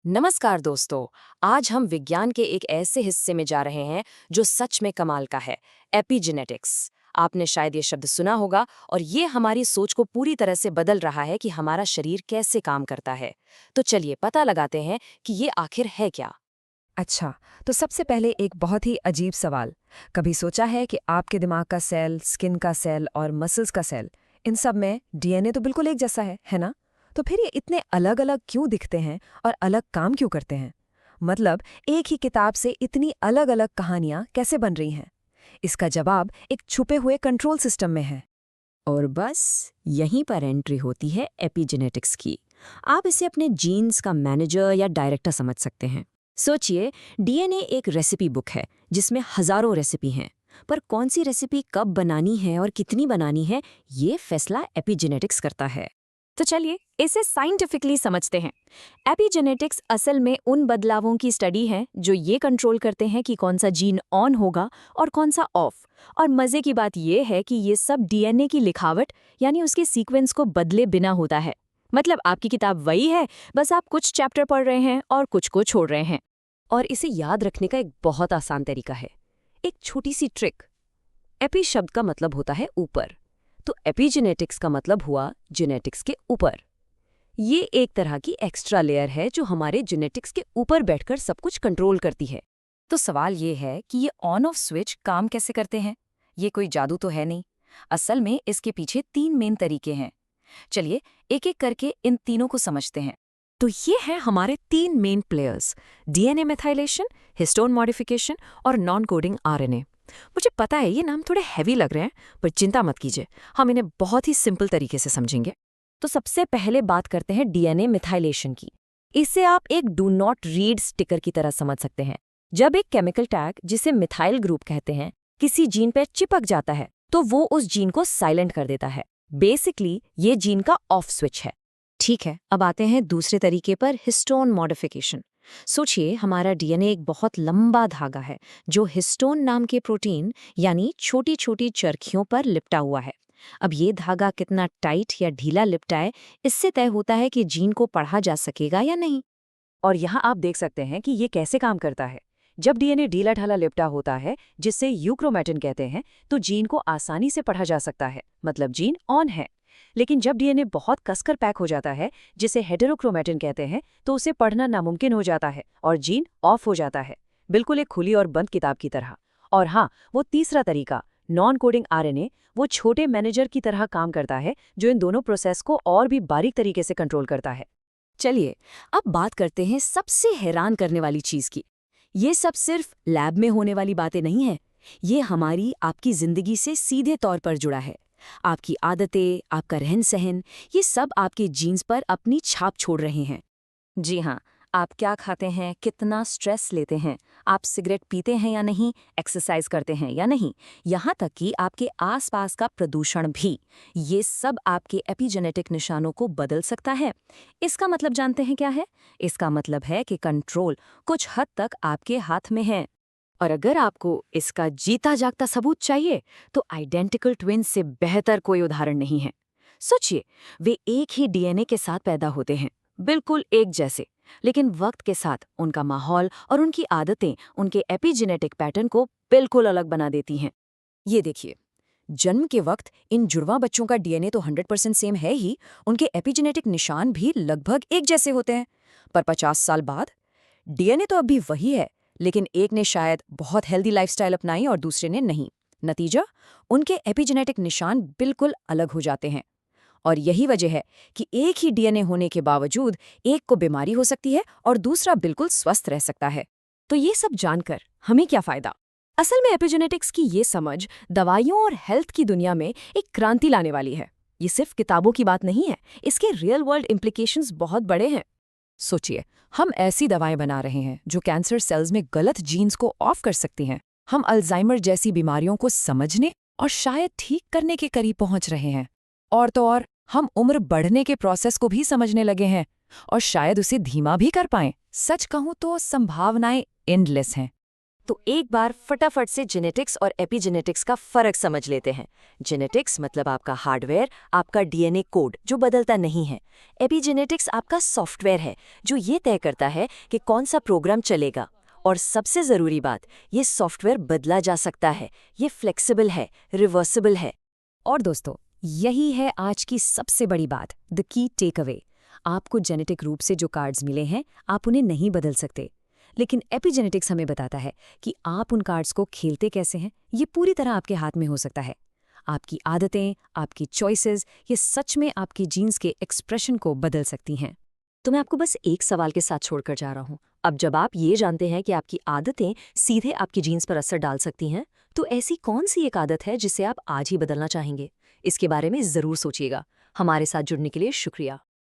नमस्कार दोस्तों। आज हम विज्ञान के एक ऐसे हिस्से में जा रहे हैं जो सच में कमाल का है, एपिजेनेटिक्स। आपने शायद ये शब्द सुना होगा और ये हमारी सोच को पूरी तरह से बदल रहा है कि हमारा शरीर कैसे काम करता है। तो चलिए पता लगाते हैं कि ये आखिर है क्या। अच्छा, तो सबसे पहले एक बहुत ही अजीब सवाल। कभी सोचा है कि आपके दिमाग का सेल, स्किन का सेल और मसल्स का सेल, इन सब में डीएनए तो बिल्कुल एक जैसा है ना? तो फिर ये इतने अलग-अलग क्यों दिखते हैं और अलग काम क्यों करते हैं? मतलब एक ही किताब से इतनी अलग-अलग कहानियां कैसे बन रही हैं? इसका जवाब एक छुपे हुए कंट्रोल सिस्टम में है। और बस यहीं पर एंट्री होती है एपिजेनेटिक्स की। आप इसे अपने जीन्स का मैनेजर या डायरेक्टर समझ सकते हैं। सोचिए, डीएनए एक रेसिपी बुक है जिसमें हजारों रेसिपी हैं, पर कौन सी रेसिपी कब बनानी है और कितनी बनानी है, ये फैसला एपिजेनेटिक्स करता है। तो चलिए इसे साइंटिफिकली समझते हैं। एपिजेनेटिक्स असल में उन बदलावों की स्टडी है जो ये कंट्रोल करते हैं कि कौन सा जीन ऑन होगा और कौन सा ऑफ। और मजे की बात यह है कि ये सब डीएनए की लिखावट यानी उसके सीक्वेंस को बदले बिना होता है। मतलब आपकी किताब वही है, बस आप कुछ चैप्टर पढ़ रहे हैं और कुछ को छोड़ रहे हैं। और इसे याद रखने का एक बहुत आसान तरीका है, एक छोटी सी ट्रिक। एपी शब्द का मतलब होता है ऊपर, तो एपिजेनेटिक्स का मतलब हुआ जेनेटिक्स के ऊपर। ये एक तरह की एक्स्ट्रा लेयर है जो हमारे जेनेटिक्स के ऊपर बैठकर सब कुछ कंट्रोल करती है। तो सवाल ये है कि ये ऑन ऑफ स्विच काम कैसे करते हैं। ये कोई जादू तो है नहीं। असल में इसके पीछे 3 मेन तरीके हैं। चलिए एक एक करके इन तीनों को समझते हैं। तो ये हैं हमारे 3 main players: DNA methylation, histone modification और नॉन कोडिंग आरएनए। मुझे पता है ये नाम थोड़े हैवी लग रहे हैं, पर चिंता मत कीजिए, हम इन्हें बहुत ही सिंपल तरीके से समझेंगे। तो सबसे पहले बात करते हैं डीएनए मिथाइलेशन की। इसे आप एक डू नॉट रीड स्टिकर की तरह समझ सकते हैं। जब एक केमिकल टैग, जिसे मिथाइल ग्रुप कहते हैं, किसी जीन पर चिपक जाता है तो वो उस जीन को साइलेंट कर देता है। बेसिकली ये जीन का ऑफ स्विच है। ठीक है, अब आते हैं दूसरे तरीके पर, हिस्टोन मॉडिफिकेशन। सोचिए, हमारा डीएनए एक बहुत लंबा धागा है जो हिस्टोन नाम के प्रोटीन यानी छोटी छोटी चरखियों पर लिपटा हुआ है। अब ये धागा कितना टाइट या ढीला लिपटाए, इससे तय होता है कि जीन को पढ़ा जा सकेगा या नहीं। और यहाँ आप देख सकते हैं कि ये कैसे काम करता है। जब डीएनए ढीला ढाला लिपटा होता है, जिसे यूक्रोमेटिन कहते हैं, तो जीन को आसानी से पढ़ा जा सकता है, मतलब जीन ऑन है। लेकिन जब डीएनए बहुत कसकर पैक हो जाता है, जिसे हेटेरोक्रोमेटिन कहते हैं, तो उसे पढ़ना नामुमकिन हो जाता है और जीन ऑफ हो जाता है, बिल्कुल एक खुली और बंद किताब की तरह। और हाँ, वो तीसरा तरीका, नॉन कोडिंग आरएनए, वो छोटे मैनेजर की तरह काम करता है जो इन दोनों प्रोसेस को और भी बारीक तरीके से कंट्रोल करता है। चलिए अब बात करते हैं सबसे हैरान करने वाली चीज की। ये सब सिर्फ लैब में होने वाली बातें नहीं है, ये हमारी आपकी जिंदगी से सीधे तौर पर जुड़ा है। आपकी आदतें, आपका रहन सहन, ये सब आपके जीन्स पर अपनी छाप छोड़ रहे हैं। जी हाँ, आप क्या खाते हैं, कितना स्ट्रेस लेते हैं, आप सिगरेट पीते हैं या नहीं, एक्सरसाइज करते हैं या नहीं, यहाँ तक कि आपके आसपास का प्रदूषण भी, ये सब आपके एपिजेनेटिक निशानों को बदल सकता है। इसका मतलब जानते हैं क्या है? इसका मतलब है कि कंट्रोल कुछ हद तक आपके हाथ में है। और अगर आपको इसका जीता जागता सबूत चाहिए, तो आइडेंटिकल ट्विन्स से बेहतर कोई उदाहरण नहीं है। सोचिए, वे एक ही डीएनए के साथ पैदा होते हैं, बिल्कुल एक जैसे, लेकिन वक्त के साथ उनका माहौल और उनकी आदतें उनके एपिजेनेटिक पैटर्न को बिल्कुल अलग बना देती हैं। ये देखिए, जन्म के वक्त इन जुड़वा बच्चों का डीएनए तो 100% सेम है ही, उनके एपिजेनेटिक निशान भी लगभग एक जैसे होते हैं। पर 50 साल बाद डीएनए तो अब भी वही है, लेकिन एक ने शायद बहुत हेल्दी लाइफस्टाइल अपनाई और दूसरे ने नहीं। नतीजा, उनके एपिजेनेटिक निशान बिल्कुल अलग हो जाते हैं। और यही वजह है कि एक ही डीएनए होने के बावजूद एक को बीमारी हो सकती है और दूसरा बिल्कुल स्वस्थ रह सकता है। तो ये सब जानकर हमें क्या फायदा? असल में एपिजेनेटिक्स की ये समझ दवाइयों और हेल्थ की दुनिया में एक क्रांति लाने वाली है। ये सिर्फ किताबों की बात नहीं है, इसके रियल वर्ल्ड इम्प्लीकेशंस बहुत बड़े हैं। सोचिए, हम ऐसी दवाएं बना रहे हैं जो कैंसर सेल्स में गलत जीन्स को ऑफ कर सकती हैं। हम अल्जाइमर जैसी बीमारियों को समझने और शायद ठीक करने के करीब पहुंच रहे हैं। और तो और, हम उम्र बढ़ने के प्रोसेस को भी समझने लगे हैं और शायद उसे धीमा भी कर पाएं। सच कहूं तो संभावनाएं एंडलेस हैं। तो एक बार फटाफट से जेनेटिक्स और एपिजेनेटिक्स का फर्क समझ लेते हैं। जेनेटिक्स मतलब आपका हार्डवेयर, आपका डीएनए कोड जो बदलता नहीं है। एपिजेनेटिक्स आपका सॉफ्टवेयर है जो ये तय करता है कि कौन सा प्रोग्राम चलेगा। और सबसे ज़रूरी बात, ये सॉफ्टवेयर बदला जा सकता है, ये फ्लेक्सिबल है, रिवर्सिबल है। और दोस्तों, यही है आज की सबसे बड़ी बात, द की टेक अवे। आपको जेनेटिक रूप से जो कार्ड्स मिले हैं, आप उन्हें नहीं बदल सकते, लेकिन एपिजेनेटिक्स हमें बताता है कि आप उन कार्ड्स को खेलते कैसे हैं। ये पूरी तरह आपके हाथ में हो सकता है। आपकी आदतें, आपकी चॉइसेस, ये सच में आपकी जीन्स के एक्सप्रेशन को बदल सकती हैं। तो मैं आपको बस एक सवाल के साथ छोड़कर जा रहा हूँ। अब जब आप ये जानते हैं कि आपकी आदतें सीधे आपकी जीन्स पर असर डाल सकती हैं, तो ऐसी कौन सी एक आदत है जिसे आप आज ही बदलना चाहेंगे? इसके बारे में ज़रूर सोचिएगा। हमारे साथ जुड़ने के लिए शुक्रिया।